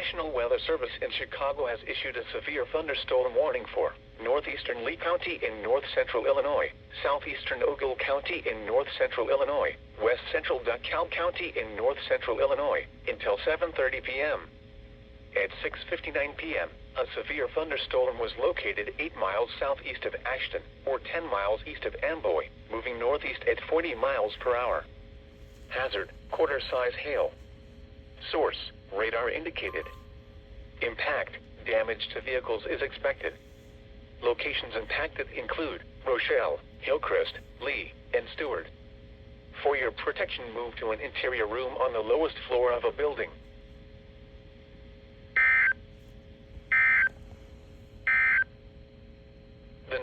National Weather Service in Chicago has issued a severe thunderstorm warning for northeastern Lee County in north-central Illinois, southeastern Ogle County in north-central Illinois, west-central DeKalb County in north-central Illinois, until 7:30 p.m. At 6:59 p.m., a severe thunderstorm was located 8 miles southeast of Ashton, or 10 miles east of Amboy, moving northeast at 40 miles per hour. Hazard, quarter-size hail. Source, radar indicated. Impact, damage to vehicles is expected. Locations impacted include Rochelle, Hillcrest, Lee, and Stewart. For your protection, move to an interior room on the lowest floor of a building. The